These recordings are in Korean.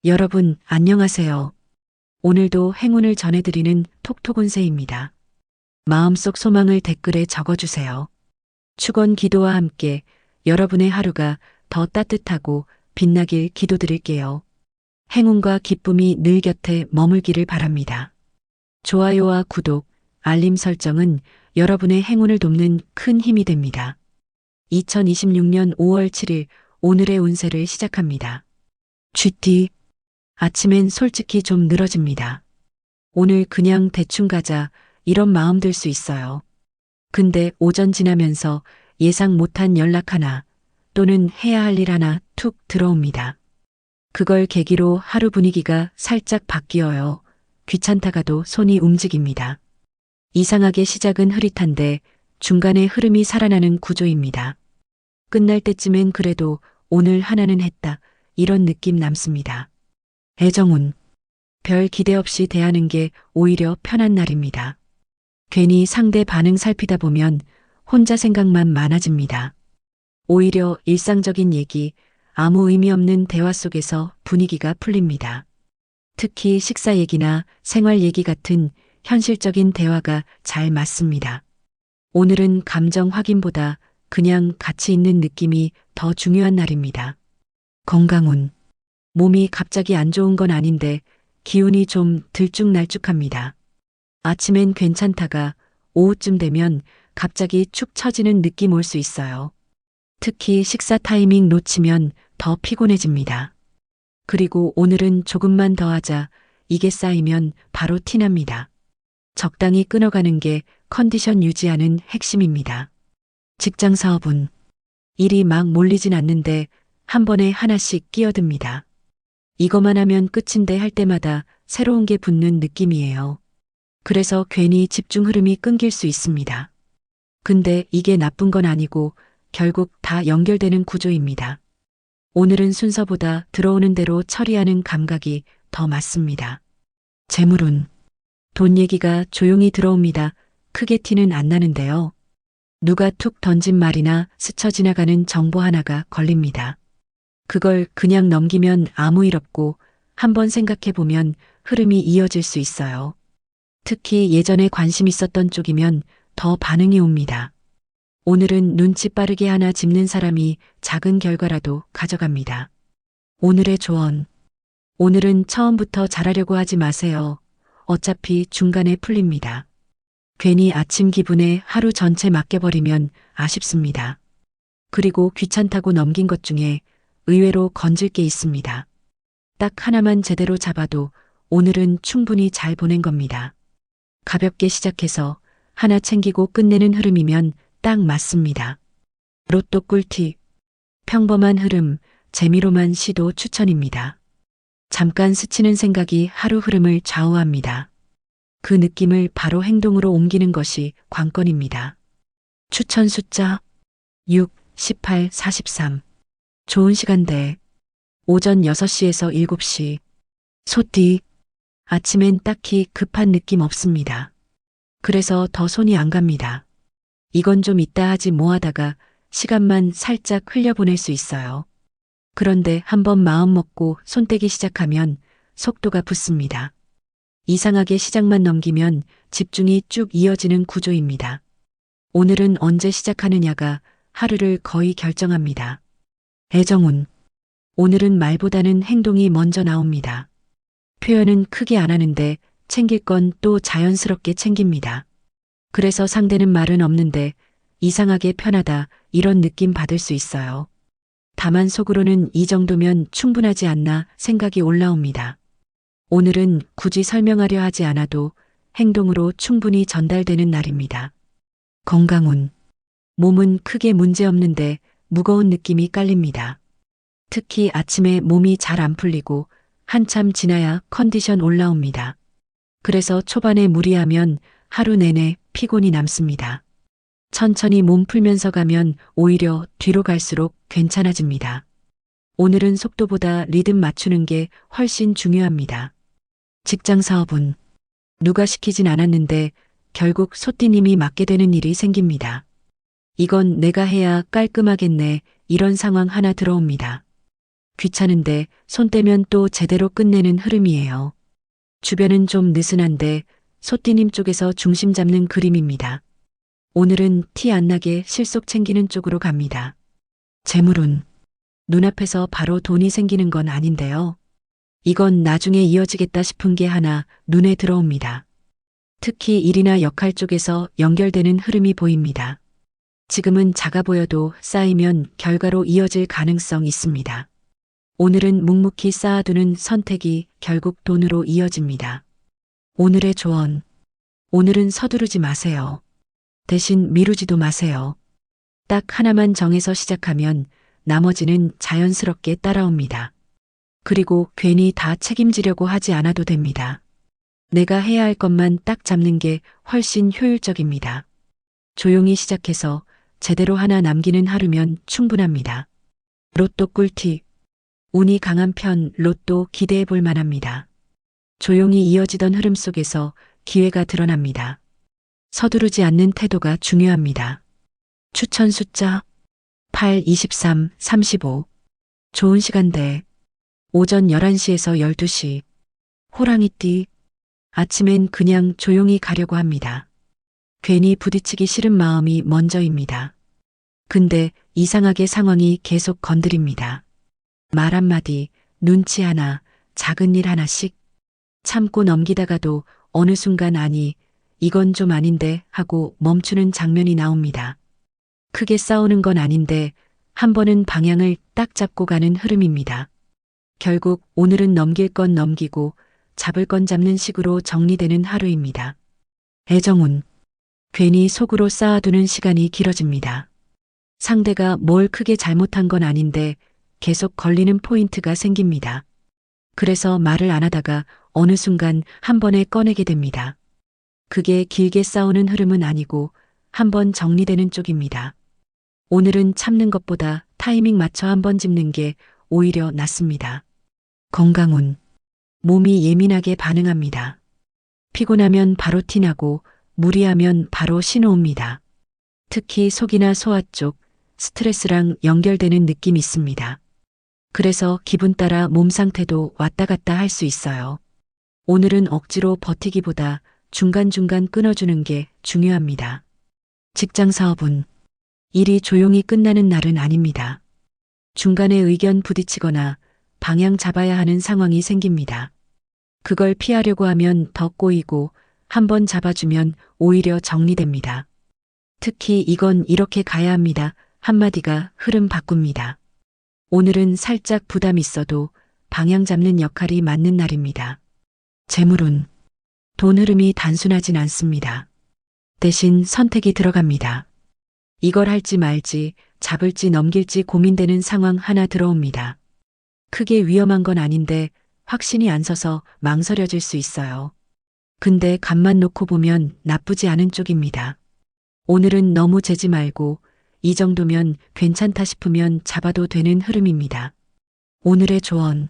여러분, 안녕하세요. 오늘도 행운을 전해드리는 톡톡운세입니다. 마음속 소망을 댓글에 적어주세요. 축원 기도와 함께 여러분의 하루가 더 따뜻하고 빛나길 기도드릴게요. 행운과 기쁨이 늘 곁에 머물기를 바랍니다. 좋아요와 구독, 알림 설정은 여러분의 행운을 돕는 큰 힘이 됩니다. 2026년 5월 7일 오늘의 운세를 시작합니다. GT 아침엔 솔직히 좀 늘어집니다. 오늘 그냥 대충 가자 이런 마음 들 수 있어요. 근데 오전 지나면서 예상 못한 연락 하나 또는 해야 할 일 하나 툭 들어옵니다. 그걸 계기로 하루 분위기가 살짝 바뀌어요. 귀찮다가도 손이 움직입니다. 이상하게 시작은 흐릿한데 중간에 흐름이 살아나는 구조입니다. 끝날 때쯤엔 그래도 오늘 하나는 했다 이런 느낌 남습니다. 애정운. 별 기대 없이 대하는 게 오히려 편한 날입니다. 괜히 상대 반응 살피다 보면 혼자 생각만 많아집니다. 오히려 일상적인 얘기, 아무 의미 없는 대화 속에서 분위기가 풀립니다. 특히 식사 얘기나 생활 얘기 같은 현실적인 대화가 잘 맞습니다. 오늘은 감정 확인보다 그냥 같이 있는 느낌이 더 중요한 날입니다. 건강운. 몸이 갑자기 안 좋은 건 아닌데 기운이 좀 들쭉날쭉합니다. 아침엔 괜찮다가 오후쯤 되면 갑자기 축 처지는 느낌 올 수 있어요. 특히 식사 타이밍 놓치면 더 피곤해집니다. 그리고 오늘은 조금만 더 하자 이게 쌓이면 바로 티납니다. 적당히 끊어가는 게 컨디션 유지하는 핵심입니다. 직장 사업은 일이 막 몰리진 않는데 한 번에 하나씩 끼어듭니다. 이거만 하면 끝인데 할 때마다 새로운 게 붙는 느낌이에요. 그래서 괜히 집중 흐름이 끊길 수 있습니다. 근데 이게 나쁜 건 아니고 결국 다 연결되는 구조입니다. 오늘은 순서보다 들어오는 대로 처리하는 감각이 더 맞습니다. 재물운. 돈 얘기가 조용히 들어옵니다. 크게 티는 안 나는데요. 누가 툭 던진 말이나 스쳐 지나가는 정보 하나가 걸립니다. 그걸 그냥 넘기면 아무 일 없고 한번 생각해 보면 흐름이 이어질 수 있어요. 특히 예전에 관심 있었던 쪽이면 더 반응이 옵니다. 오늘은 눈치 빠르게 하나 짚는 사람이 작은 결과라도 가져갑니다. 오늘의 조언. 오늘은 처음부터 잘하려고 하지 마세요. 어차피 중간에 풀립니다. 괜히 아침 기분에 하루 전체 맡겨버리면 아쉽습니다. 그리고 귀찮다고 넘긴 것 중에 의외로 건질 게 있습니다. 딱 하나만 제대로 잡아도 오늘은 충분히 잘 보낸 겁니다. 가볍게 시작해서 하나 챙기고 끝내는 흐름이면 딱 맞습니다. 로또 꿀팁. 평범한 흐름, 재미로만 시도 추천입니다. 잠깐 스치는 생각이 하루 흐름을 좌우합니다. 그 느낌을 바로 행동으로 옮기는 것이 관건입니다. 추천 숫자 6, 18, 43. 좋은 시간대. 오전 6시에서 7시. 소띠. 아침엔 딱히 급한 느낌 없습니다. 그래서 더 손이 안 갑니다. 이건 좀 이따 하지 뭐 하다가 시간만 살짝 흘려보낼 수 있어요. 그런데 한번 마음 먹고 손 떼기 시작하면 속도가 붙습니다. 이상하게 시작만 넘기면 집중이 쭉 이어지는 구조입니다. 오늘은 언제 시작하느냐가 하루를 거의 결정합니다. 애정운. 오늘은 말보다는 행동이 먼저 나옵니다. 표현은 크게 안 하는데 챙길 건 또 자연스럽게 챙깁니다. 그래서 상대는 말은 없는데 이상하게 편하다 이런 느낌 받을 수 있어요. 다만 속으로는 이 정도면 충분하지 않나 생각이 올라옵니다. 오늘은 굳이 설명하려 하지 않아도 행동으로 충분히 전달되는 날입니다. 건강운. 몸은 크게 문제 없는데 무거운 느낌이 깔립니다. 특히 아침에 몸이 잘 안 풀리고 한참 지나야 컨디션 올라옵니다. 그래서 초반에 무리하면 하루 내내 피곤이 남습니다. 천천히 몸 풀면서 가면 오히려 뒤로 갈수록 괜찮아집니다. 오늘은 속도보다 리듬 맞추는 게 훨씬 중요합니다. 직장 사업은 누가 시키진 않았는데 결국 소띠님이 맡게 되는 일이 생깁니다. 이건 내가 해야 깔끔하겠네 이런 상황 하나 들어옵니다. 귀찮은데 손 떼면 또 제대로 끝내는 흐름이에요. 주변은 좀 느슨한데 소띠님 쪽에서 중심 잡는 그림입니다. 오늘은 티 안 나게 실속 챙기는 쪽으로 갑니다. 재물운. 눈앞에서 바로 돈이 생기는 건 아닌데요. 이건 나중에 이어지겠다 싶은 게 하나 눈에 들어옵니다. 특히 일이나 역할 쪽에서 연결되는 흐름이 보입니다. 지금은 작아 보여도 쌓이면 결과로 이어질 가능성 있습니다. 오늘은 묵묵히 쌓아두는 선택이 결국 돈으로 이어집니다. 오늘의 조언. 오늘은 서두르지 마세요. 대신 미루지도 마세요. 딱 하나만 정해서 시작하면 나머지는 자연스럽게 따라옵니다. 그리고 괜히 다 책임지려고 하지 않아도 됩니다. 내가 해야 할 것만 딱 잡는 게 훨씬 효율적입니다. 조용히 시작해서 제대로 하나 남기는 하루면 충분합니다. 로또 꿀팁. 운이 강한 편 로또 기대해 볼 만합니다. 조용히 이어지던 흐름 속에서 기회가 드러납니다. 서두르지 않는 태도가 중요합니다. 추천 숫자 8, 23, 35. 좋은 시간대. 오전 11시에서 12시. 호랑이띠. 아침엔 그냥 조용히 가려고 합니다. 괜히 부딪히기 싫은 마음이 먼저입니다. 근데 이상하게 상황이 계속 건드립니다. 말 한마디, 눈치 하나, 작은 일 하나씩 참고 넘기다가도 어느 순간 아니, 이건 좀 아닌데 하고 멈추는 장면이 나옵니다. 크게 싸우는 건 아닌데 한 번은 방향을 딱 잡고 가는 흐름입니다. 결국 오늘은 넘길 건 넘기고 잡을 건 잡는 식으로 정리되는 하루입니다. 애정운. 괜히 속으로 쌓아두는 시간이 길어집니다. 상대가 뭘 크게 잘못한 건 아닌데 계속 걸리는 포인트가 생깁니다. 그래서 말을 안 하다가 어느 순간 한 번에 꺼내게 됩니다. 그게 길게 싸우는 흐름은 아니고 한 번 정리되는 쪽입니다. 오늘은 참는 것보다 타이밍 맞춰 한 번 짚는 게 오히려 낫습니다. 건강운. 몸이 예민하게 반응합니다. 피곤하면 바로 티나고 무리하면 바로 신호옵니다. 특히 속이나 소화 쪽 스트레스랑 연결되는 느낌이 있습니다. 그래서 기분 따라 몸 상태도 왔다 갔다 할 수 있어요. 오늘은 억지로 버티기보다 중간중간 끊어주는 게 중요합니다. 직장 사업은 일이 조용히 끝나는 날은 아닙니다. 중간에 의견 부딪히거나 방향 잡아야 하는 상황이 생깁니다. 그걸 피하려고 하면 더 꼬이고 한번 잡아주면 오히려 정리됩니다. 특히 이건 이렇게 가야 합니다. 한마디가 흐름 바꿉니다. 오늘은 살짝 부담 있어도 방향 잡는 역할이 맞는 날입니다. 재물운. 돈 흐름이 단순하진 않습니다. 대신 선택이 들어갑니다. 이걸 할지 말지, 잡을지 넘길지 고민되는 상황 하나 들어옵니다. 크게 위험한 건 아닌데 확신이 안 서서 망설여질 수 있어요. 근데 간만 놓고 보면 나쁘지 않은 쪽입니다. 오늘은 너무 재지 말고 이 정도면 괜찮다 싶으면 잡아도 되는 흐름입니다. 오늘의 조언.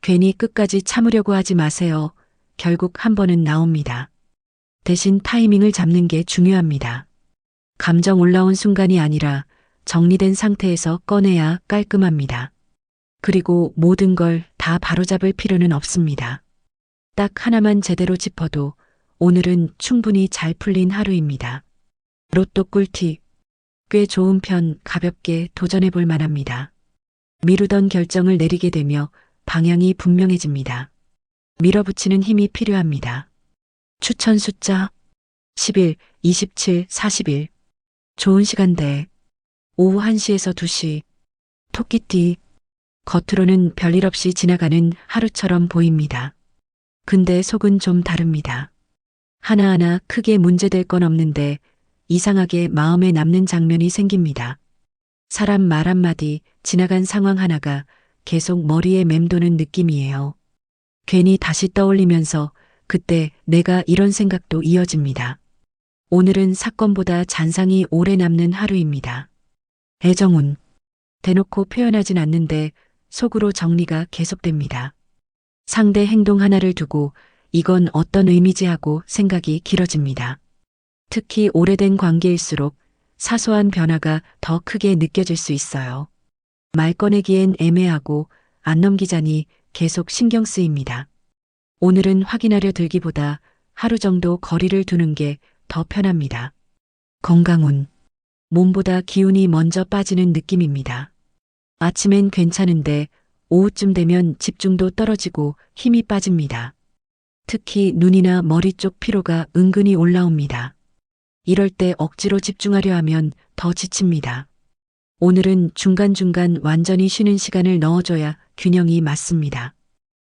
괜히 끝까지 참으려고 하지 마세요. 결국 한 번은 나옵니다. 대신 타이밍을 잡는 게 중요합니다. 감정 올라온 순간이 아니라 정리된 상태에서 꺼내야 깔끔합니다. 그리고 모든 걸 다 바로잡을 필요는 없습니다. 딱 하나만 제대로 짚어도 오늘은 충분히 잘 풀린 하루입니다. 로또 꿀팁. 꽤 좋은 편 가볍게 도전해 볼 만합니다. 미루던 결정을 내리게 되며 방향이 분명해집니다. 밀어붙이는 힘이 필요합니다. 추천 숫자 11, 27, 41. 좋은 시간대. 오후 1시에서 2시. 토끼띠. 겉으로는 별일 없이 지나가는 하루처럼 보입니다. 근데 속은 좀 다릅니다. 하나하나 크게 문제될 건 없는데 이상하게 마음에 남는 장면이 생깁니다. 사람 말 한마디, 지나간 상황 하나가 계속 머리에 맴도는 느낌이에요. 괜히 다시 떠올리면서 그때 내가 이런 생각도 이어집니다. 오늘은 사건보다 잔상이 오래 남는 하루입니다. 애정운. 대놓고 표현하진 않는데 속으로 정리가 계속됩니다. 상대 행동 하나를 두고 이건 어떤 의미지 하고 생각이 길어집니다. 특히 오래된 관계일수록 사소한 변화가 더 크게 느껴질 수 있어요. 말 꺼내기엔 애매하고 안 넘기자니 계속 신경 쓰입니다. 오늘은 확인하려 들기보다 하루 정도 거리를 두는 게 더 편합니다. 건강운. 몸보다 기운이 먼저 빠지는 느낌입니다. 아침엔 괜찮은데 오후쯤 되면 집중도 떨어지고 힘이 빠집니다. 특히 눈이나 머리 쪽 피로가 은근히 올라옵니다. 이럴 때 억지로 집중하려 하면 더 지칩니다. 오늘은 중간중간 완전히 쉬는 시간을 넣어줘야 균형이 맞습니다.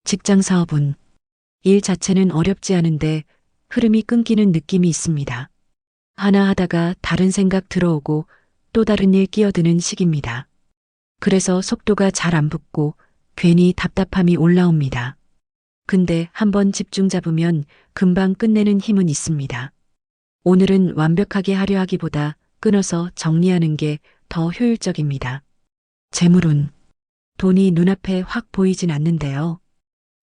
직장 사업은 일 자체는 어렵지 않은데 흐름이 끊기는 느낌이 있습니다. 하나 하다가 다른 생각 들어오고 또 다른 일 끼어드는 시기입니다. 그래서 속도가 잘 안 붙고 괜히 답답함이 올라옵니다. 근데 한번 집중 잡으면 금방 끝내는 힘은 있습니다. 오늘은 완벽하게 하려 하기보다 끊어서 정리하는 게 더 효율적입니다. 재물운. 돈이 눈앞에 확 보이진 않는데요.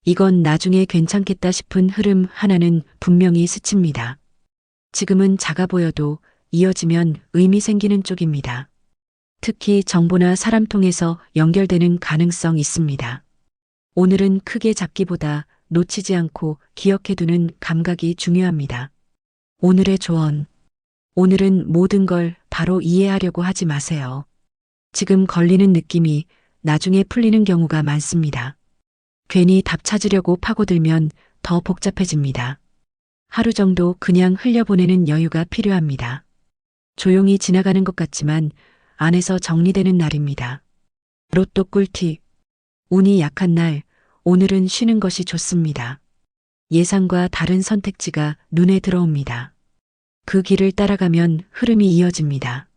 이건 나중에 괜찮겠다 싶은 흐름 하나는 분명히 스칩니다. 지금은 작아 보여도 이어지면 의미 생기는 쪽입니다. 특히 정보나 사람 통해서 연결되는 가능성 있습니다. 오늘은 크게 잡기보다 놓치지 않고 기억해두는 감각이 중요합니다. 오늘의 조언. 오늘은 모든 걸 바로 이해하려고 하지 마세요. 지금 걸리는 느낌이 나중에 풀리는 경우가 많습니다. 괜히 답 찾으려고 파고들면 더 복잡해집니다. 하루 정도 그냥 흘려보내는 여유가 필요합니다. 조용히 지나가는 것 같지만 안에서 정리되는 날입니다. 로또 꿀팁. 운이 약한 날, 오늘은 쉬는 것이 좋습니다. 예상과 다른 선택지가 눈에 들어옵니다. 그 길을 따라가면 흐름이 이어집니다.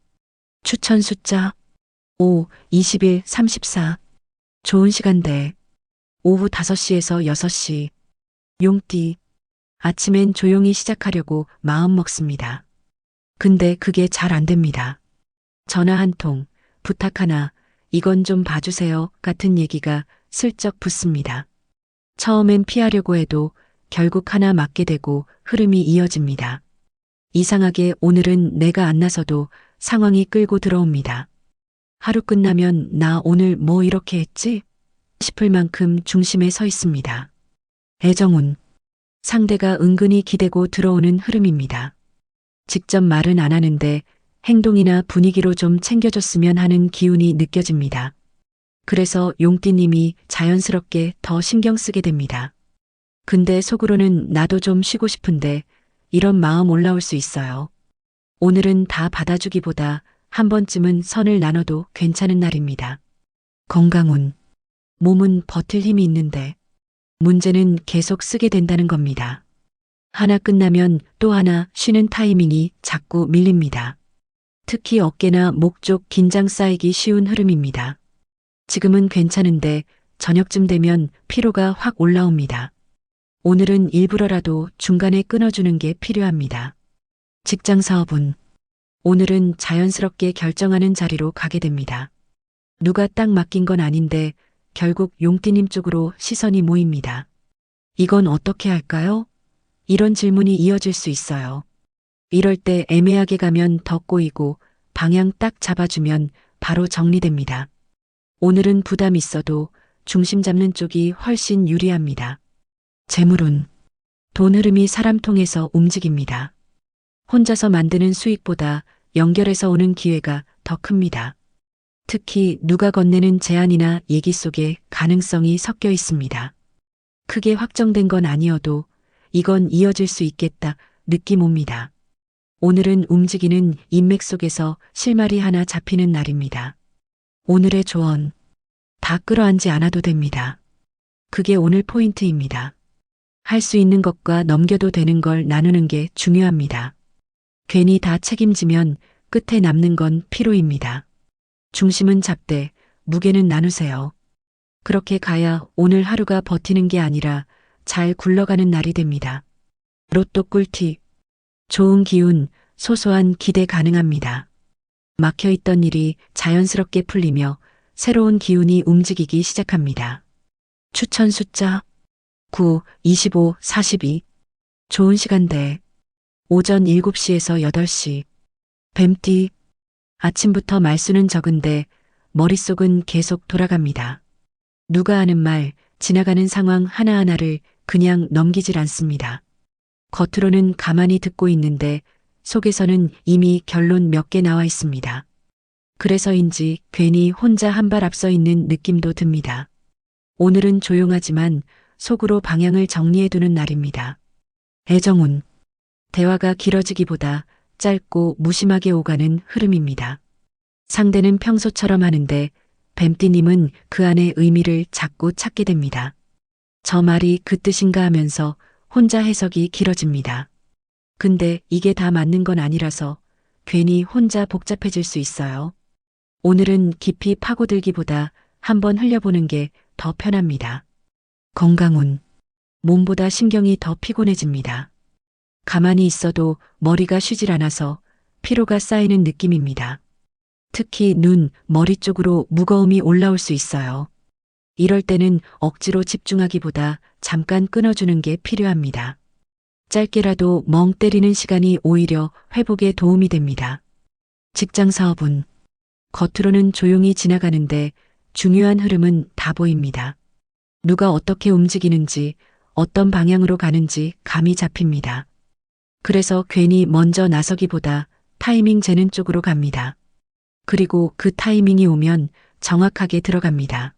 추천 숫자 5, 21, 34. 좋은 시간대. 오후 5시에서 6시. 용띠. 아침엔 조용히 시작하려고 마음 먹습니다. 근데 그게 잘 안 됩니다. 전화 한 통, 부탁 하나, 이건 좀 봐주세요 같은 얘기가 슬쩍 붙습니다. 처음엔 피하려고 해도 결국 하나 맞게 되고 흐름이 이어집니다. 이상하게 오늘은 내가 안 나서도 상황이 끌고 들어옵니다. 하루 끝나면 나 오늘 뭐 이렇게 했지? 싶을 만큼 중심에 서 있습니다. 애정운. 상대가 은근히 기대고 들어오는 흐름입니다. 직접 말은 안 하는데 행동이나 분위기로 좀 챙겨줬으면 하는 기운이 느껴집니다. 그래서 용띠님이 자연스럽게 더 신경 쓰게 됩니다. 근데 속으로는 나도 좀 쉬고 싶은데 이런 마음 올라올 수 있어요. 오늘은 다 받아주기보다 한 번쯤은 선을 나눠도 괜찮은 날입니다. 건강운. 몸은 버틸 힘이 있는데 문제는 계속 쓰게 된다는 겁니다. 하나 끝나면 또 하나 쉬는 타이밍이 자꾸 밀립니다. 특히 어깨나 목 쪽 긴장 쌓이기 쉬운 흐름입니다. 지금은 괜찮은데 저녁쯤 되면 피로가 확 올라옵니다. 오늘은 일부러라도 중간에 끊어주는 게 필요합니다. 직장 사업은 오늘은 자연스럽게 결정하는 자리로 가게 됩니다. 누가 딱 맡긴 건 아닌데 결국 용띠님 쪽으로 시선이 모입니다. 이건 어떻게 할까요? 이런 질문이 이어질 수 있어요. 이럴 때 애매하게 가면 더 꼬이고 방향 딱 잡아주면 바로 정리됩니다. 오늘은 부담 있어도 중심 잡는 쪽이 훨씬 유리합니다. 재물운. 돈 흐름이 사람 통해서 움직입니다. 혼자서 만드는 수익보다 연결해서 오는 기회가 더 큽니다. 특히 누가 건네는 제안이나 얘기 속에 가능성이 섞여 있습니다. 크게 확정된 건 아니어도 이건 이어질 수 있겠다 느낌 옵니다. 오늘은 움직이는 인맥 속에서 실마리 하나 잡히는 날입니다. 오늘의 조언. 다 끌어안지 않아도 됩니다. 그게 오늘 포인트입니다. 할 수 있는 것과 넘겨도 되는 걸 나누는 게 중요합니다. 괜히 다 책임지면 끝에 남는 건 피로입니다. 중심은 잡되 무게는 나누세요. 그렇게 가야 오늘 하루가 버티는 게 아니라 잘 굴러가는 날이 됩니다. 로또 꿀팁. 좋은 기운, 소소한 기대 가능합니다. 막혀있던 일이 자연스럽게 풀리며 새로운 기운이 움직이기 시작합니다. 추천 숫자 9, 25, 42. 좋은 시간대. 오전 7시에서 8시. 뱀띠. 아침부터 말수는 적은데 머릿속은 계속 돌아갑니다. 누가 하는 말, 지나가는 상황 하나하나를 그냥 넘기질 않습니다. 겉으로는 가만히 듣고 있는데 속에서는 이미 결론 몇 개 나와 있습니다. 그래서인지 괜히 혼자 한 발 앞서 있는 느낌도 듭니다. 오늘은 조용하지만 속으로 방향을 정리해두는 날입니다. 애정운. 대화가 길어지기보다 짧고 무심하게 오가는 흐름입니다. 상대는 평소처럼 하는데 뱀띠님은 그 안에 의미를 자꾸 찾게 됩니다. 저 말이 그 뜻인가 하면서 혼자 해석이 길어집니다. 근데 이게 다 맞는 건 아니라서 괜히 혼자 복잡해질 수 있어요. 오늘은 깊이 파고들기보다 한번 흘려보는 게 더 편합니다. 건강운. 몸보다 신경이 더 피곤해집니다. 가만히 있어도 머리가 쉬질 않아서 피로가 쌓이는 느낌입니다. 특히 눈, 머리 쪽으로 무거움이 올라올 수 있어요. 이럴 때는 억지로 집중하기보다 잠깐 끊어주는 게 필요합니다. 짧게라도 멍 때리는 시간이 오히려 회복에 도움이 됩니다. 직장 사업은 겉으로는 조용히 지나가는데 중요한 흐름은 다 보입니다. 누가 어떻게 움직이는지, 어떤 방향으로 가는지 감이 잡힙니다. 그래서 괜히 먼저 나서기보다 타이밍 재는 쪽으로 갑니다. 그리고 그 타이밍이 오면 정확하게 들어갑니다.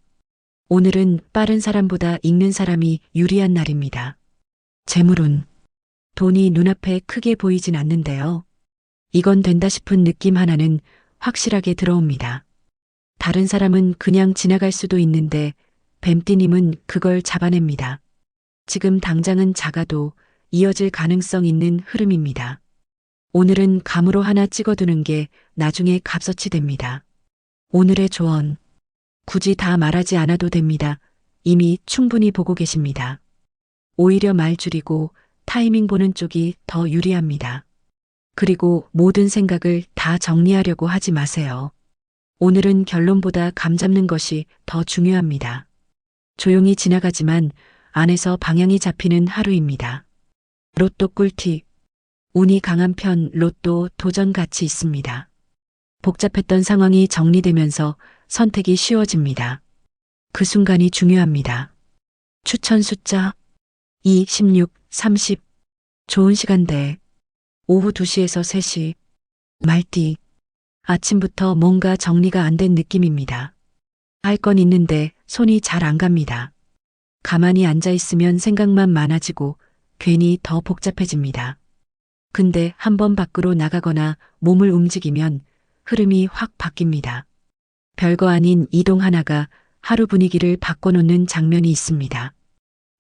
오늘은 빠른 사람보다 읽는 사람이 유리한 날입니다. 재물운. 돈이 눈앞에 크게 보이진 않는데요. 이건 된다 싶은 느낌 하나는 확실하게 들어옵니다. 다른 사람은 그냥 지나갈 수도 있는데 뱀띠님은 그걸 잡아냅니다. 지금 당장은 작아도 이어질 가능성 있는 흐름입니다. 오늘은 감으로 하나 찍어두는 게 나중에 값어치 됩니다. 오늘의 조언. 굳이 다 말하지 않아도 됩니다. 이미 충분히 보고 계십니다. 오히려 말 줄이고 타이밍 보는 쪽이 더 유리합니다. 그리고 모든 생각을 다 정리하려고 하지 마세요. 오늘은 결론보다 감 잡는 것이 더 중요합니다. 조용히 지나가지만 안에서 방향이 잡히는 하루입니다. 로또 꿀팁. 운이 강한 편 로또 도전 가치 있습니다. 복잡했던 상황이 정리되면서 선택이 쉬워집니다. 그 순간이 중요합니다. 추천 숫자 2, 16, 30. 좋은 시간대. 오후 2시에서 3시. 말띠. 아침부터 뭔가 정리가 안 된 느낌입니다. 할 건 있는데 손이 잘 안 갑니다. 가만히 앉아 있으면 생각만 많아지고 괜히 더 복잡해집니다. 근데 한번 밖으로 나가거나 몸을 움직이면 흐름이 확 바뀝니다. 별거 아닌 이동 하나가 하루 분위기를 바꿔놓는 장면이 있습니다.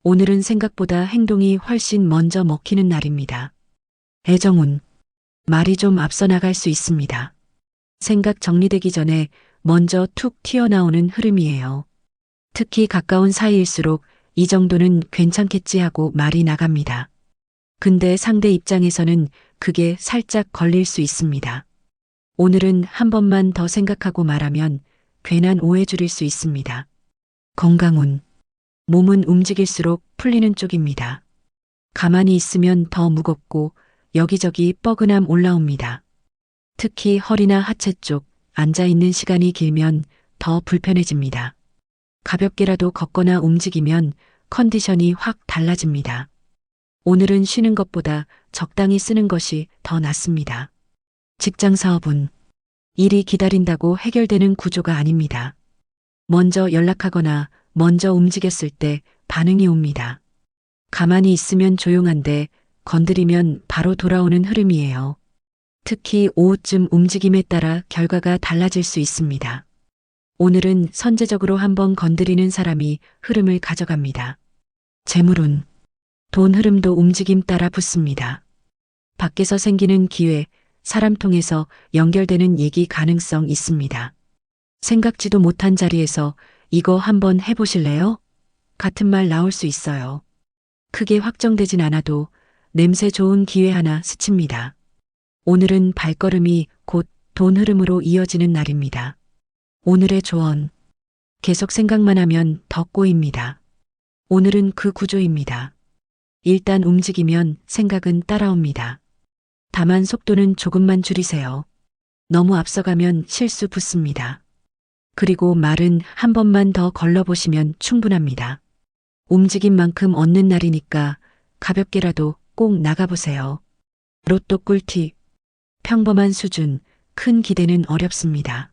오늘은 생각보다 행동이 훨씬 먼저 먹히는 날입니다. 애정운. 말이 좀 앞서 나갈 수 있습니다. 생각 정리되기 전에 먼저 툭 튀어나오는 흐름이에요. 특히 가까운 사이일수록 이 정도는 괜찮겠지 하고 말이 나갑니다. 근데 상대 입장에서는 그게 살짝 걸릴 수 있습니다. 오늘은 한 번만 더 생각하고 말하면 괜한 오해 줄일 수 있습니다. 건강운. 몸은 움직일수록 풀리는 쪽입니다. 가만히 있으면 더 무겁고 여기저기 뻐근함 올라옵니다. 특히 허리나 하체 쪽 앉아 있는 시간이 길면 더 불편해집니다. 가볍게라도 걷거나 움직이면 컨디션이 확 달라집니다. 오늘은 쉬는 것보다 적당히 쓰는 것이 더 낫습니다. 직장 사업은 일이 기다린다고 해결되는 구조가 아닙니다. 먼저 연락하거나 먼저 움직였을 때 반응이 옵니다. 가만히 있으면 조용한데 건드리면 바로 돌아오는 흐름이에요. 특히 오후쯤 움직임에 따라 결과가 달라질 수 있습니다. 오늘은 선제적으로 한번 건드리는 사람이 흐름을 가져갑니다. 재물운. 돈 흐름도 움직임 따라 붙습니다. 밖에서 생기는 기회, 사람 통해서 연결되는 얘기 가능성 있습니다. 생각지도 못한 자리에서 이거 한번 해보실래요? 같은 말 나올 수 있어요. 크게 확정되진 않아도 냄새 좋은 기회 하나 스칩니다. 오늘은 발걸음이 곧 돈 흐름으로 이어지는 날입니다. 오늘의 조언. 계속 생각만 하면 더 꼬입니다. 오늘은 그 구조입니다. 일단 움직이면 생각은 따라옵니다. 다만 속도는 조금만 줄이세요. 너무 앞서가면 실수 붙습니다. 그리고 말은 한 번만 더 걸러보시면 충분합니다. 움직인 만큼 얻는 날이니까 가볍게라도 꼭 나가보세요. 로또 꿀팁. 평범한 수준, 큰 기대는 어렵습니다.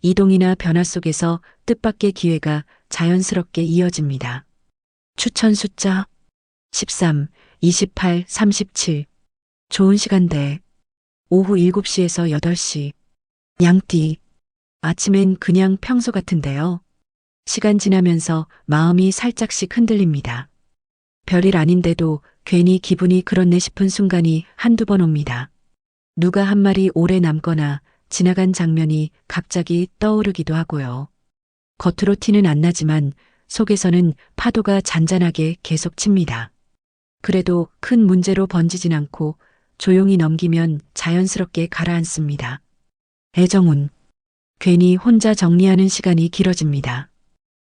이동이나 변화 속에서 뜻밖의 기회가 자연스럽게 이어집니다. 추천 숫자 13, 28, 37. 좋은 시간대. 오후 7시에서 8시. 양띠. 아침엔 그냥 평소 같은데요. 시간 지나면서 마음이 살짝씩 흔들립니다. 별일 아닌데도 괜히 기분이 그렇네 싶은 순간이 한두 번 옵니다. 누가 한 말이 오래 남거나 지나간 장면이 갑자기 떠오르기도 하고요. 겉으로 티는 안 나지만 속에서는 파도가 잔잔하게 계속 칩니다. 그래도 큰 문제로 번지진 않고 조용히 넘기면 자연스럽게 가라앉습니다. 애정운. 괜히 혼자 정리하는 시간이 길어집니다.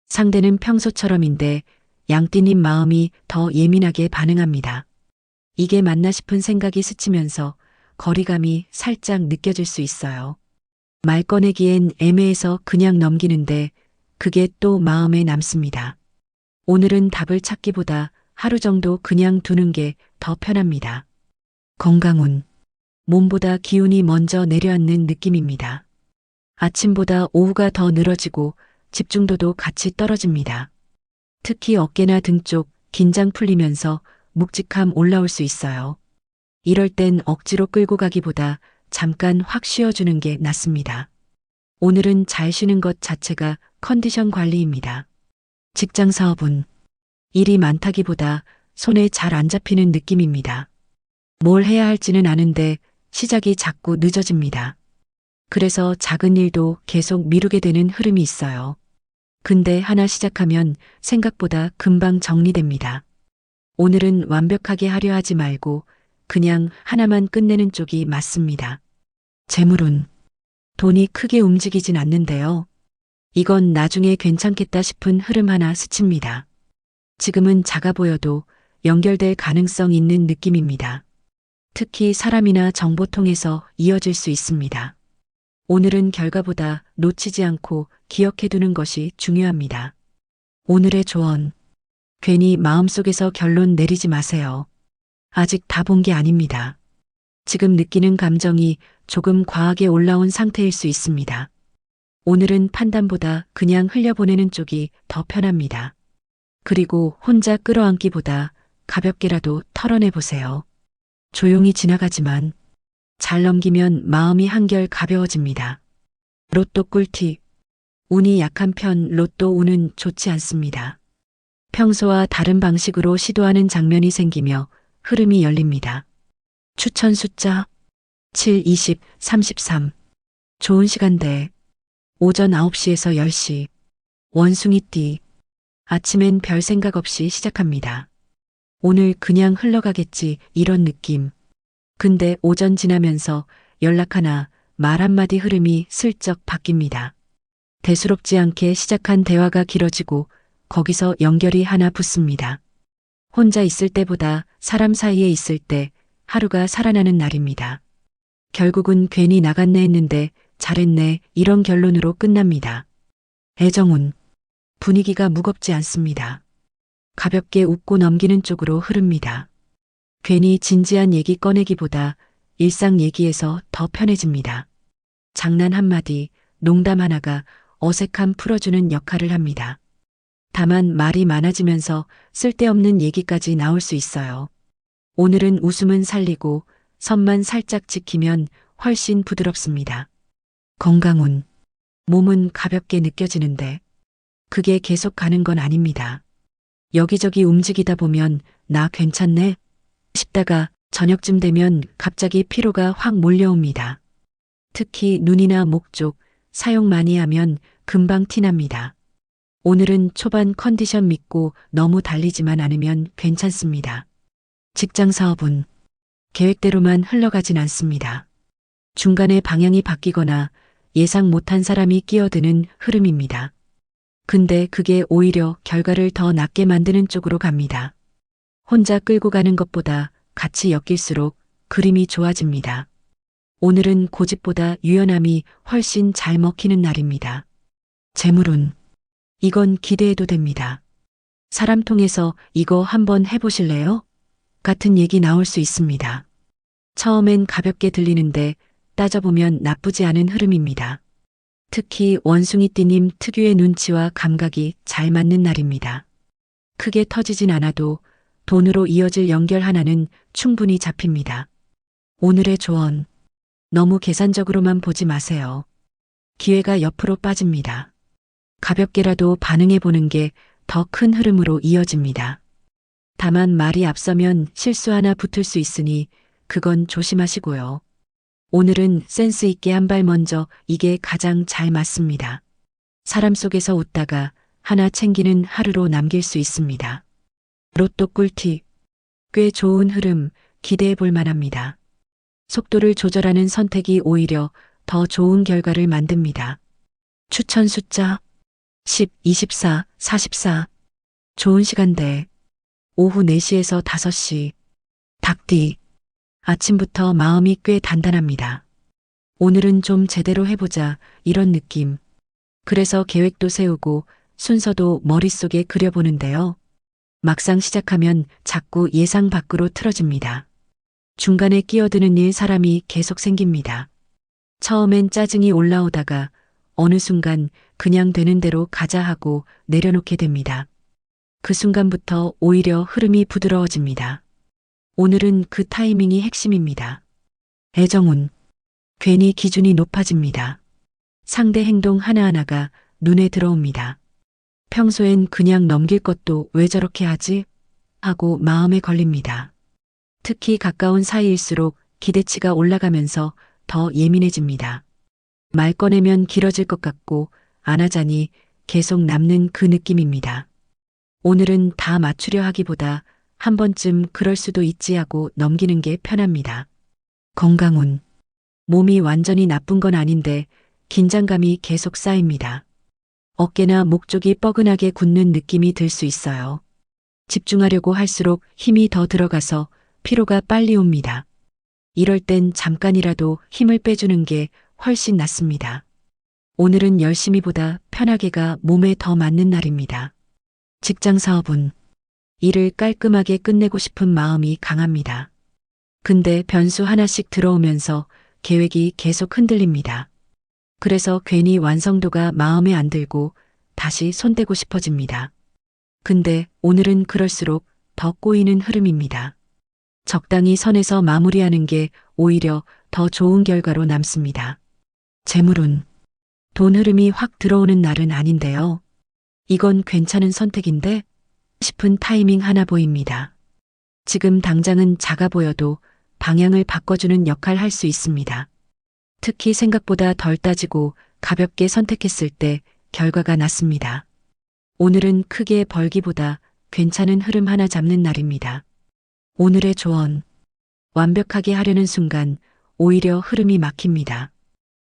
상대는 평소처럼인데 양띠님 마음이 더 예민하게 반응합니다. 이게 맞나 싶은 생각이 스치면서 거리감이 살짝 느껴질 수 있어요. 말 꺼내기엔 애매해서 그냥 넘기는데 그게 또 마음에 남습니다. 오늘은 답을 찾기보다 하루 정도 그냥 두는 게 더 편합니다. 건강운. 몸보다 기운이 먼저 내려앉는 느낌입니다. 아침보다 오후가 더 늘어지고 집중도도 같이 떨어집니다. 특히 어깨나 등 쪽 긴장 풀리면서 묵직함 올라올 수 있어요. 이럴 땐 억지로 끌고 가기보다 잠깐 확 쉬어주는 게 낫습니다. 오늘은 잘 쉬는 것 자체가 컨디션 관리입니다. 직장 사업은 일이 많다기보다 손에 잘 안 잡히는 느낌입니다. 뭘 해야 할지는 아는데 시작이 자꾸 늦어집니다. 그래서 작은 일도 계속 미루게 되는 흐름이 있어요. 근데 하나 시작하면 생각보다 금방 정리됩니다. 오늘은 완벽하게 하려 하지 말고 그냥 하나만 끝내는 쪽이 맞습니다. 재물운. 돈이 크게 움직이진 않는데요. 이건 나중에 괜찮겠다 싶은 흐름 하나 스칩니다. 지금은 작아 보여도 연결될 가능성 있는 느낌입니다. 특히 사람이나 정보 통해서 이어질 수 있습니다. 오늘은 결과보다 놓치지 않고 기억해두는 것이 중요합니다. 오늘의 조언. 괜히 마음속에서 결론 내리지 마세요. 아직 다 본 게 아닙니다. 지금 느끼는 감정이 조금 과하게 올라온 상태일 수 있습니다. 오늘은 판단보다 그냥 흘려보내는 쪽이 더 편합니다. 그리고 혼자 끌어안기보다 가볍게라도 털어내보세요. 조용히 지나가지만 잘 넘기면 마음이 한결 가벼워집니다. 로또 꿀팁. 운이 약한 편 로또 운은 좋지 않습니다. 평소와 다른 방식으로 시도하는 장면이 생기며 흐름이 열립니다. 추천 숫자 7, 20, 33. 좋은 시간대. 오전 9시에서 10시. 원숭이띠. 아침엔 별 생각 없이 시작합니다. 오늘 그냥 흘러가겠지 이런 느낌. 근데 오전 지나면서 연락 하나, 말 한마디 흐름이 슬쩍 바뀝니다. 대수롭지 않게 시작한 대화가 길어지고 거기서 연결이 하나 붙습니다. 혼자 있을 때보다 사람 사이에 있을 때 하루가 살아나는 날입니다. 결국은 괜히 나갔네 했는데 잘했네 이런 결론으로 끝납니다. 애정운. 분위기가 무겁지 않습니다. 가볍게 웃고 넘기는 쪽으로 흐릅니다. 괜히 진지한 얘기 꺼내기보다 일상 얘기에서 더 편해집니다. 장난 한마디, 농담 하나가 어색함 풀어주는 역할을 합니다. 다만 말이 많아지면서 쓸데없는 얘기까지 나올 수 있어요. 오늘은 웃음은 살리고 선만 살짝 지키면 훨씬 부드럽습니다. 건강운. 몸은 가볍게 느껴지는데 그게 계속 가는 건 아닙니다. 여기저기 움직이다 보면 나 괜찮네 싶다가 저녁쯤 되면 갑자기 피로가 확 몰려옵니다. 특히 눈이나 목 쪽 사용 많이 하면 금방 티납니다. 오늘은 초반 컨디션 믿고 너무 달리지만 않으면 괜찮습니다. 직장 사업은 계획대로만 흘러가진 않습니다. 중간에 방향이 바뀌거나 예상 못한 사람이 끼어드는 흐름입니다. 근데 그게 오히려 결과를 더 낫게 만드는 쪽으로 갑니다. 혼자 끌고 가는 것보다 같이 엮일수록 그림이 좋아집니다. 오늘은 고집보다 유연함이 훨씬 잘 먹히는 날입니다. 재물운. 이건 기대해도 됩니다. 사람 통해서 이거 한번 해보실래요? 같은 얘기 나올 수 있습니다. 처음엔 가볍게 들리는데 따져보면 나쁘지 않은 흐름입니다. 특히 원숭이띠님 특유의 눈치와 감각이 잘 맞는 날입니다. 크게 터지진 않아도 돈으로 이어질 연결 하나는 충분히 잡힙니다. 오늘의 조언. 너무 계산적으로만 보지 마세요. 기회가 옆으로 빠집니다. 가볍게라도 반응해 보는 게 더 큰 흐름으로 이어집니다. 다만 말이 앞서면 실수 하나 붙을 수 있으니 그건 조심하시고요. 오늘은 센스 있게 한 발 먼저 이게 가장 잘 맞습니다. 사람 속에서 웃다가 하나 챙기는 하루로 남길 수 있습니다. 로또 꿀팁. 꽤 좋은 흐름 기대해 볼 만합니다. 속도를 조절하는 선택이 오히려 더 좋은 결과를 만듭니다. 추천 숫자 10, 24, 44. 좋은 시간대. 오후 4시에서 5시. 닭띠. 아침부터 마음이 꽤 단단합니다. 오늘은 좀 제대로 해보자 이런 느낌. 그래서 계획도 세우고 순서도 머릿속에 그려보는데요. 막상 시작하면 자꾸 예상 밖으로 틀어집니다. 중간에 끼어드는 일 사람이 계속 생깁니다. 처음엔 짜증이 올라오다가 어느 순간 그냥 되는 대로 가자 하고 내려놓게 됩니다. 그 순간부터 오히려 흐름이 부드러워집니다. 오늘은 그 타이밍이 핵심입니다. 애정운. 괜히 기준이 높아집니다. 상대 행동 하나하나가 눈에 들어옵니다. 평소엔 그냥 넘길 것도 왜 저렇게 하지? 하고 마음에 걸립니다. 특히 가까운 사이일수록 기대치가 올라가면서 더 예민해집니다. 말 꺼내면 길어질 것 같고 안 하자니 계속 남는 그 느낌입니다. 오늘은 다 맞추려 하기보다 한 번쯤 그럴 수도 있지 하고 넘기는 게 편합니다. 건강운. 몸이 완전히 나쁜 건 아닌데 긴장감이 계속 쌓입니다. 어깨나 목 쪽이 뻐근하게 굳는 느낌이 들 수 있어요. 집중하려고 할수록 힘이 더 들어가서 피로가 빨리 옵니다. 이럴 땐 잠깐이라도 힘을 빼주는 게 훨씬 낫습니다. 오늘은 열심히보다 편하게가 몸에 더 맞는 날입니다. 직장 사업은. 일을 깔끔하게 끝내고 싶은 마음이 강합니다. 근데 변수 하나씩 들어오면서 계획이 계속 흔들립니다. 그래서 괜히 완성도가 마음에 안 들고 다시 손대고 싶어집니다. 근데 오늘은 그럴수록 더 꼬이는 흐름입니다. 적당히 선에서 마무리하는 게 오히려 더 좋은 결과로 남습니다. 재물운. 돈 흐름이 확 들어오는 날은 아닌데요. 이건 괜찮은 선택인데 싶은 타이밍 하나 보입니다. 지금 당장은 작아 보여도 방향을 바꿔주는 역할 할 수 있습니다. 특히 생각보다 덜 따지고 가볍게 선택했을 때 결과가 낫습니다. 오늘은 크게 벌기보다 괜찮은 흐름 하나 잡는 날입니다. 오늘의 조언. 완벽하게 하려는 순간 오히려 흐름이 막힙니다.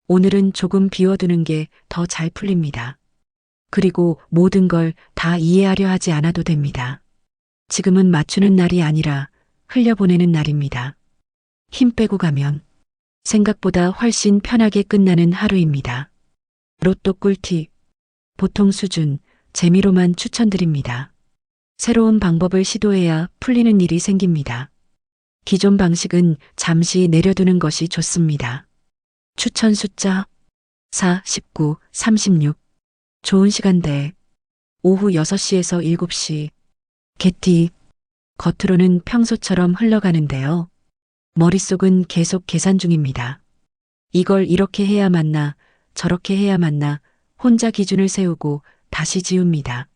오늘은 조금 비워두는 게 더 잘 풀립니다. 그리고 모든 걸 다 이해하려 하지 않아도 됩니다. 지금은 맞추는 날이 아니라 흘려보내는 날입니다. 힘 빼고 가면 생각보다 훨씬 편하게 끝나는 하루입니다. 로또 꿀팁. 보통 수준, 재미로만 추천드립니다. 새로운 방법을 시도해야 풀리는 일이 생깁니다. 기존 방식은 잠시 내려두는 것이 좋습니다. 추천 숫자 4, 19, 36. 좋은 시간대. 오후 6시에서 7시. 개띠. 겉으로는 평소처럼 흘러가는데요. 머릿속은 계속 계산 중입니다. 이걸 이렇게 해야 맞나, 저렇게 해야 맞나, 혼자 기준을 세우고 다시 지웁니다.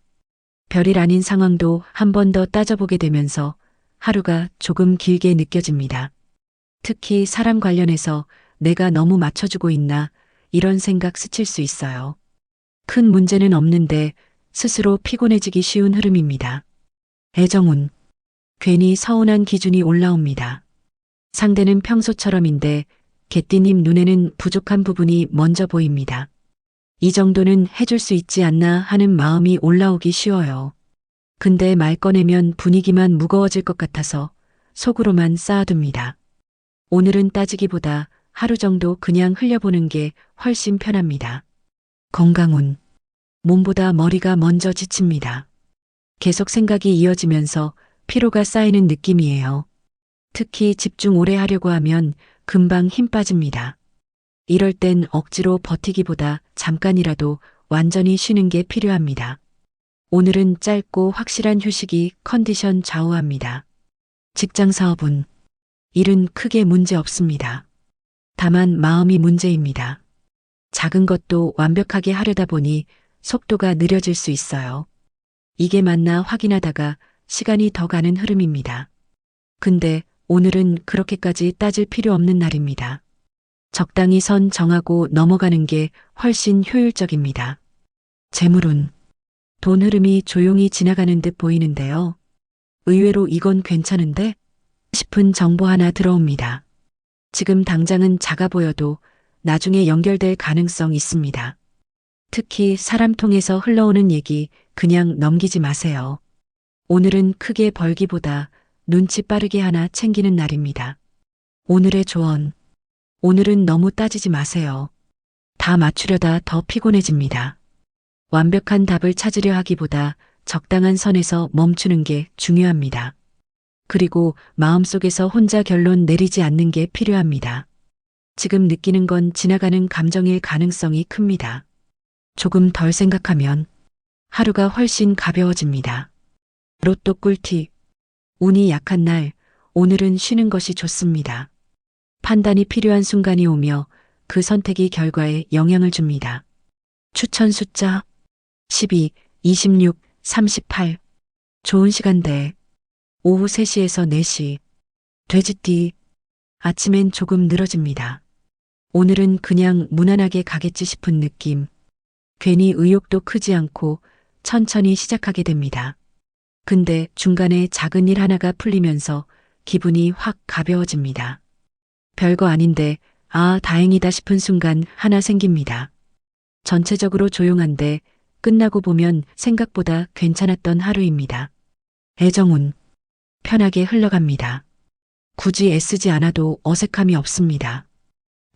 별일 아닌 상황도 한 번 더 따져보게 되면서 하루가 조금 길게 느껴집니다. 특히 사람 관련해서 내가 너무 맞춰주고 있나, 이런 생각 스칠 수 있어요. 큰 문제는 없는데 스스로 피곤해지기 쉬운 흐름입니다. 애정운. 괜히 서운한 기준이 올라옵니다. 상대는 평소처럼인데 개띠님 눈에는 부족한 부분이 먼저 보입니다. 이 정도는 해줄 수 있지 않나 하는 마음이 올라오기 쉬워요. 근데 말 꺼내면 분위기만 무거워질 것 같아서 속으로만 쌓아둡니다. 오늘은 따지기보다 하루 정도 그냥 흘려보는 게 훨씬 편합니다. 건강운. 몸보다 머리가 먼저 지칩니다. 계속 생각이 이어지면서 피로가 쌓이는 느낌이에요. 특히 집중 오래 하려고 하면 금방 힘 빠집니다. 이럴 땐 억지로 버티기보다 잠깐이라도 완전히 쉬는 게 필요합니다. 오늘은 짧고 확실한 휴식이 컨디션 좌우합니다. 직장 사업은 일은 크게 문제 없습니다. 다만 마음이 문제입니다. 작은 것도 완벽하게 하려다 보니 속도가 느려질 수 있어요. 이게 맞나 확인하다가 시간이 더 가는 흐름입니다. 근데 오늘은 그렇게까지 따질 필요 없는 날입니다. 적당히 선 정하고 넘어가는 게 훨씬 효율적입니다. 재물운. 돈 흐름이 조용히 지나가는 듯 보이는데요. 의외로 이건 괜찮은데? 싶은 정보 하나 들어옵니다. 지금 당장은 작아 보여도 나중에 연결될 가능성 있습니다. 특히 사람 통해서 흘러오는 얘기 그냥 넘기지 마세요. 오늘은 크게 벌기보다 눈치 빠르게 하나 챙기는 날입니다. 오늘의 조언. 오늘은 너무 따지지 마세요. 다 맞추려다 더 피곤해집니다. 완벽한 답을 찾으려 하기보다 적당한 선에서 멈추는 게 중요합니다. 그리고 마음속에서 혼자 결론 내리지 않는 게 필요합니다. 지금 느끼는 건 지나가는 감정일 가능성이 큽니다. 조금 덜 생각하면 하루가 훨씬 가벼워집니다. 로또 꿀팁. 운이 약한 날, 오늘은 쉬는 것이 좋습니다. 판단이 필요한 순간이 오며 그 선택이 결과에 영향을 줍니다. 추천 숫자 12, 26, 38. 좋은 시간대. 오후 3시에서 4시. 돼지띠. 아침엔 조금 늘어집니다. 오늘은 그냥 무난하게 가겠지 싶은 느낌. 괜히 의욕도 크지 않고 천천히 시작하게 됩니다. 근데 중간에 작은 일 하나가 풀리면서 기분이 확 가벼워집니다. 별거 아닌데, 아, 다행이다 싶은 순간 하나 생깁니다. 전체적으로 조용한데 끝나고 보면 생각보다 괜찮았던 하루입니다. 애정운. 편하게 흘러갑니다. 굳이 애쓰지 않아도 어색함이 없습니다.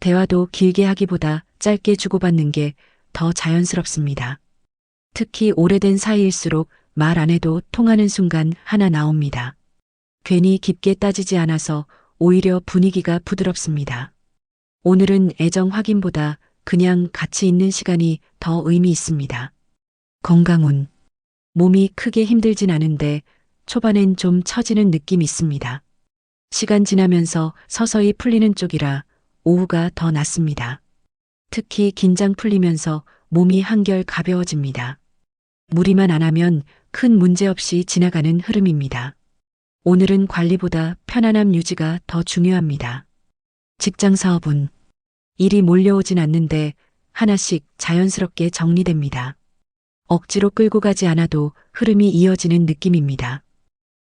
대화도 길게 하기보다 짧게 주고받는 게 더 자연스럽습니다. 특히 오래된 사이일수록 말 안 해도 통하는 순간 하나 나옵니다. 괜히 깊게 따지지 않아서 오히려 분위기가 부드럽습니다. 오늘은 애정 확인보다 그냥 같이 있는 시간이 더 의미 있습니다. 건강운. 몸이 크게 힘들진 않은데 초반엔 좀 처지는 느낌이 있습니다. 시간 지나면서 서서히 풀리는 쪽이라 오후가 더 낫습니다. 특히 긴장 풀리면서 몸이 한결 가벼워집니다. 무리만 안 하면 큰 문제 없이 지나가는 흐름입니다. 오늘은 관리보다 편안함 유지가 더 중요합니다. 직장 사업은 일이 몰려오진 않는데 하나씩 자연스럽게 정리됩니다. 억지로 끌고 가지 않아도 흐름이 이어지는 느낌입니다.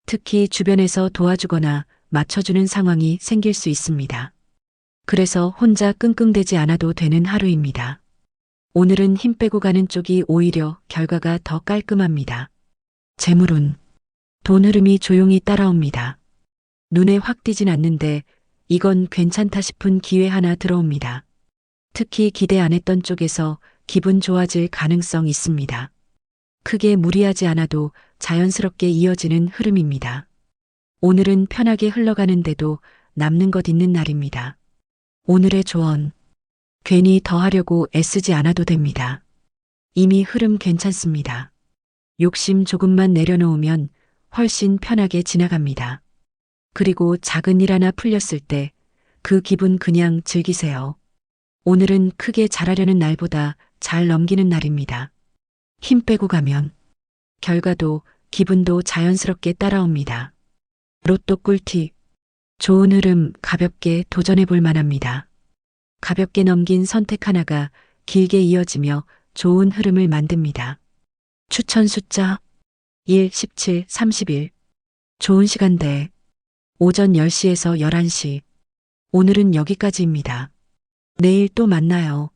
특히 주변에서 도와주거나 맞춰주는 상황이 생길 수 있습니다. 그래서 혼자 끙끙대지 않아도 되는 하루입니다. 오늘은 힘 빼고 가는 쪽이 오히려 결과가 더 깔끔합니다. 재물운. 돈 흐름이 조용히 따라옵니다. 눈에 확 띄진 않는데 이건 괜찮다 싶은 기회 하나 들어옵니다. 특히 기대 안 했던 쪽에서 기분 좋아질 가능성 있습니다. 크게 무리하지 않아도 자연스럽게 이어지는 흐름입니다. 오늘은 편하게 흘러가는데도 남는 것 있는 날입니다. 오늘의 조언. 괜히 더 하려고 애쓰지 않아도 됩니다. 이미 흐름 괜찮습니다. 욕심 조금만 내려놓으면 훨씬 편하게 지나갑니다. 그리고 작은 일 하나 풀렸을 때 그 기분 그냥 즐기세요. 오늘은 크게 잘하려는 날보다 잘 넘기는 날입니다. 힘 빼고 가면 결과도 기분도 자연스럽게 따라옵니다. 로또 꿀팁. 좋은 흐름 가볍게 도전해 볼 만합니다. 가볍게 넘긴 선택 하나가 길게 이어지며 좋은 흐름을 만듭니다. 추천 숫자 1, 17, 31. 좋은 시간대. 오전 10시에서 11시. 오늘은 여기까지입니다. 내일 또 만나요.